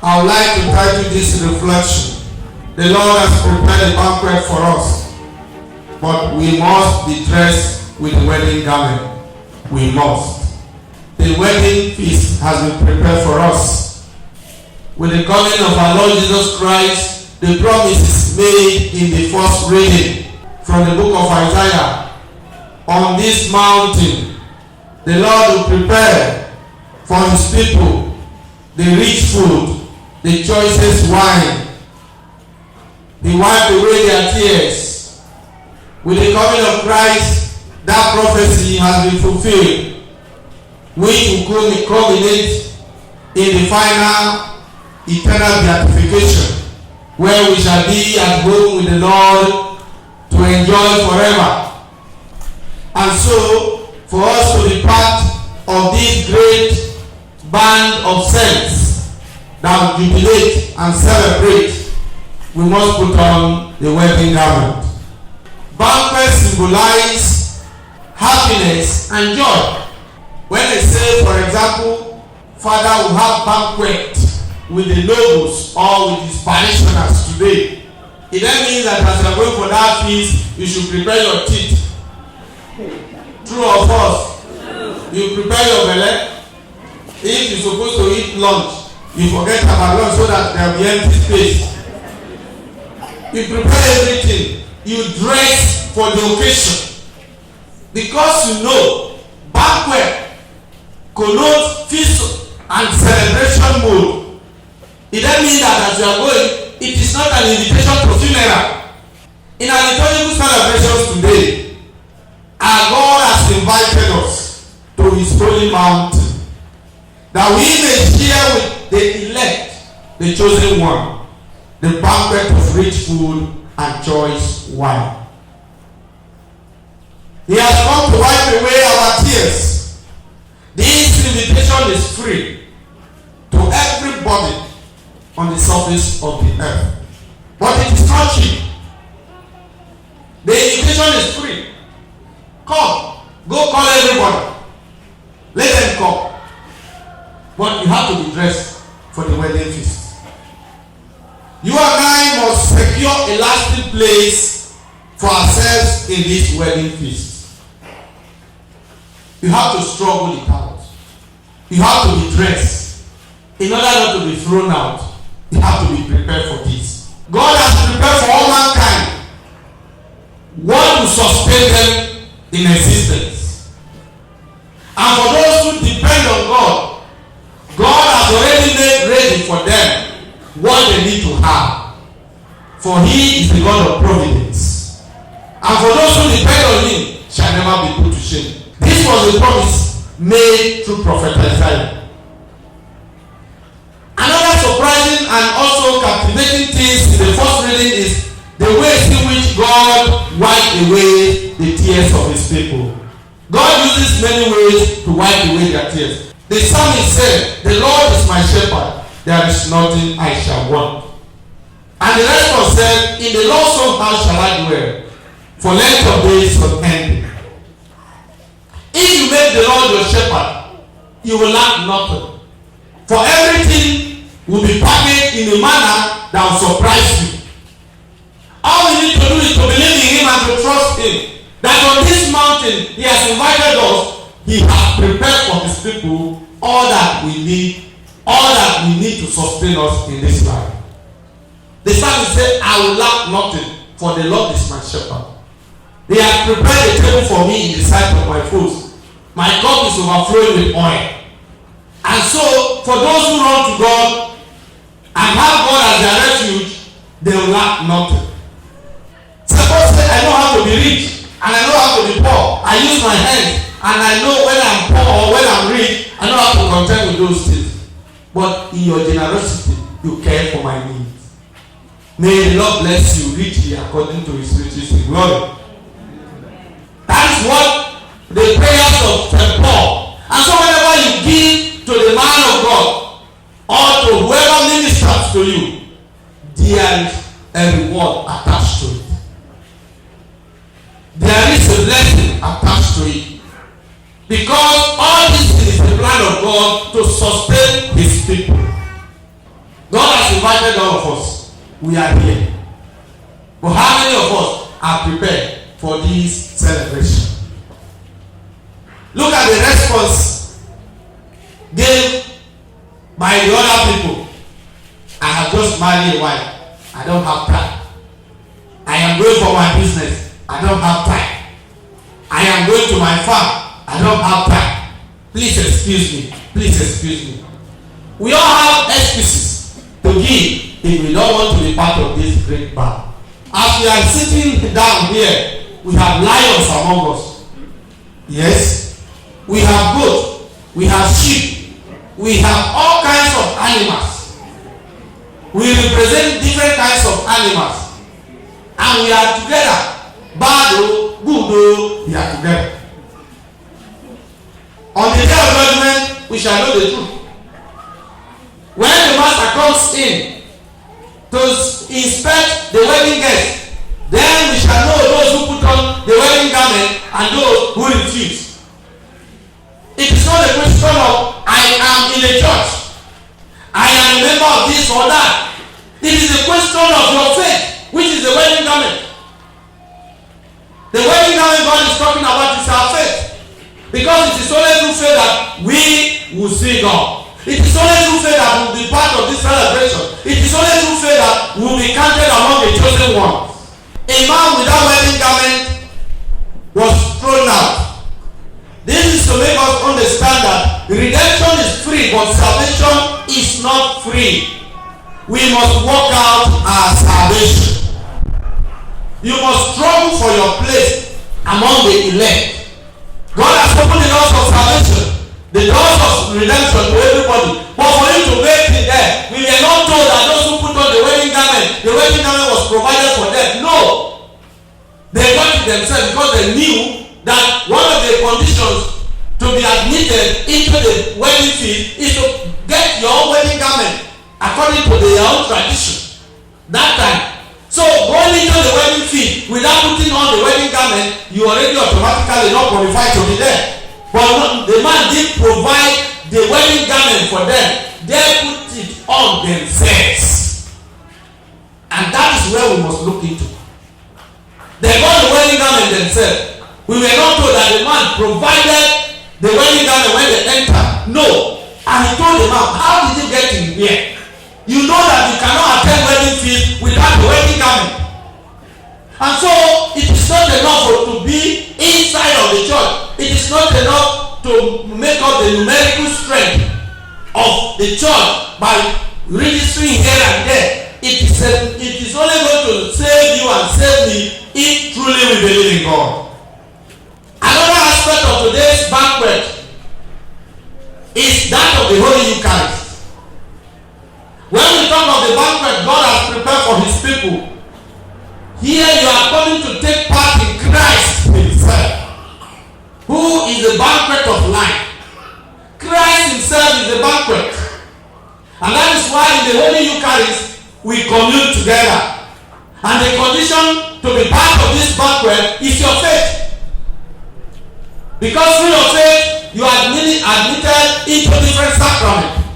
I would like to title this reflection. The Lord has prepared a banquet for us, but we must be dressed with the wedding garment. We must. The wedding feast has been prepared for us. With the coming of our Lord Jesus Christ, the promises made in the first reading from the book of Isaiah. On this mountain, the Lord will prepare for his people the rich food, the choicest wine. He wiped away their tears. With the coming of Christ, that prophecy has been fulfilled, which will culminate in the final eternal beatification, where we shall be at home with the Lord to enjoy forever. And so, for us to be part of this great band of saints that will jubilate and celebrate, we must put on the wedding garment. Banquets symbolize happiness and joy. When they say, for example, Father will have banquet with the nobles or with his parishioners today, it then means that as you are going for that feast, you should prepare your teeth. True or false? You prepare your belly. If you're supposed to eat lunch, you forget about lunch so that there will be empty space. You prepare everything. You dress for the occasion. Because you know, banquet connotes feast and celebration mood. It then means that as you are going, it is not an invitation to funeral. In our liturgical celebrations today, our God has invited us to his holy mountain, that we may share with the elect, the chosen one, the banquet of rich food and choice wine. He has come to wipe away our tears. This invitation is free to everybody on the surface of the earth. But it is not cheap. The invitation is free. Come, go call everybody. Let them come. But you have to be dressed for the wedding feast. You and I must secure a lasting place for ourselves in this wedding feast. You have to struggle it out. You have to be dressed. In order not to be thrown out, you have to be prepared for this. God has prepared for all mankind what will sustain them in existence. And for those who depend on God, God has already made ready for them what they need to have. For he is the God of providence. And for those who depend on him shall never be put to shame. This was a promise made through prophet Isaiah. Another surprising and also captivating thing in the first reading is the ways in which God wiped away the tears of his people. God uses many ways to wipe away their tears. The psalmist said, "The Lord is my shepherd, there is nothing I shall want." And the response said, "In the Lord's own house shall I dwell, for length of days unending." If you make the Lord your shepherd, you will lack nothing. For everything will be packaged in a manner that will surprise you. All we need to do is to believe in him and to trust him. That on this mountain, he has invited us. He has prepared for his people all that we need to sustain us in this life. The psalmist said, "I will lack nothing, for the Lord is my shepherd. He has prepared a table for me in the sight of my foes. My cup is overflowing with oil." And so, for those who run to God and have God as their refuge, they will lack nothing. Suppose I know how to be rich and I know how to be poor. I use my hands and I know when I'm poor or when I'm rich, I know how to contend with those things. But in your generosity, you care for my needs. May the Lord bless you richly according to his riches in glory. That is what the prayers of St. Paul. And so whenever you give to the man of God or to whoever ministers to you, there is a reward attached to it. There is a blessing attached to it. Because all this is the plan of God to sustain his people. God all of us, we are here. But how many of us are prepared for this celebration? Look at the response given by the other people. I have just married a wife. I don't have time. I am going for my business. I don't have time. I am going to my farm. I don't have time. Please excuse me. Please excuse me. We all have excuses to give if we don't want to be part of this great band. As we are sitting down here, we have lions among us. Yes. We have goats. We have sheep. We have all kinds of animals. We represent different kinds of animals. And we are together. Bad o, good o, we are together. On the day of judgment, we shall know the truth. When the master comes in to inspect the wedding guests, then we shall know those who put on the wedding garment and those who refuse. It is not a question of I am in a church, I am a member of this or that. It is a question of your faith, which is the wedding garment. The wedding garment God is talking about is our faith. Because it is only through faith that we will see God. It is only through faith that we will be part of this celebration. It is only through faith that we will be counted among the chosen ones. A man without wedding garment was thrown out. This is to make us understand that redemption is free, but salvation is not free. We must work out our salvation. You must struggle for your place among the elect. God has opened the doors of salvation, the doors of redemption to everybody. But for you to make it there, we were not told that those who put on the wedding garment was provided for them. No. They got it themselves because they knew that one of the conditions to be admitted into the wedding feast is to get your own wedding garment according to their own tradition. That time. So going into the wedding feast without putting on the wedding garment, you already automatically not qualified to be there. But the man did provide the wedding garment for them. They put it on themselves. And that is where we must look into. They got the wedding garment themselves. We were not told that the man provided the wedding garment when they entered. No. And he told the man, how did you get in here? You know that you cannot attend wedding feast without the wedding garment. And so it is not enough to be inside of the church. It is not enough to make up the numerical strength of the church by registering here and there. It is only going to save you and save me if truly we believe in God. Another aspect of today's banquet is that of the Holy Eucharist. When we talk of the banquet God has prepared for his people, here you are coming to take part in Christ himself, who is the banquet of life. Christ himself is the banquet. And that is why in the Holy Eucharist we commune together. And the condition to be part of this banquet is your faith. Because through your faith you are admitted into different sacraments.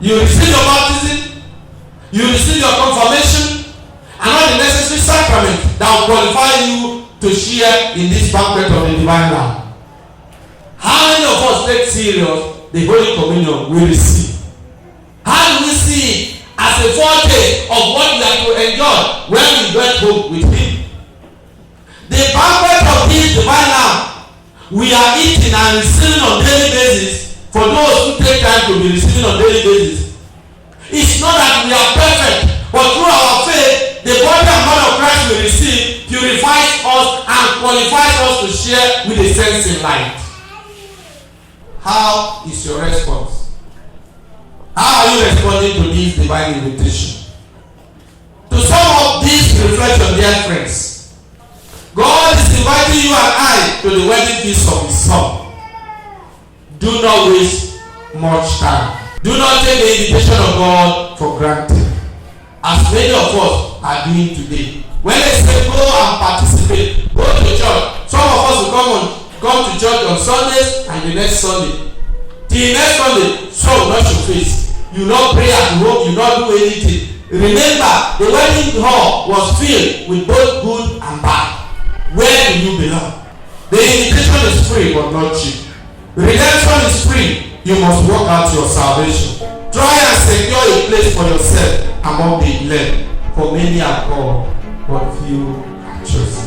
You receive your baptism, you receive your confirmation, and all the necessary sacraments that will qualify you to share in this banquet of the divine Lamb. How many of us take serious the Holy Communion we receive? How do we see it as a foretaste of what we are to enjoy when we get home with him? The banquet of this divine Lamb we are eating and receiving on daily basis. For those who take time to be receiving on daily basis, it's not that we are perfect, but through our faith, the body and blood of Christ we receive purifies us and qualifies us to share with the saints in light. How is your response? How are you responding to this divine invitation? To sum up this reflection, dear friends, God is inviting you and I to the wedding feast of his Son. Do not waste much time. Do not take the invitation of God for granted, as many of us are doing today. When they say go and participate, go to church. Some of us will come to church on Sundays and the next Sunday. Till next Sunday, so not your face. You not pray at home, you not do anything. Remember, the wedding hall was filled with both good and bad. Where do you belong? The invitation is free but not cheap. Redemption is free. You must work out your salvation. Try and secure a place for yourself among the elect. For many are called, but few are chosen.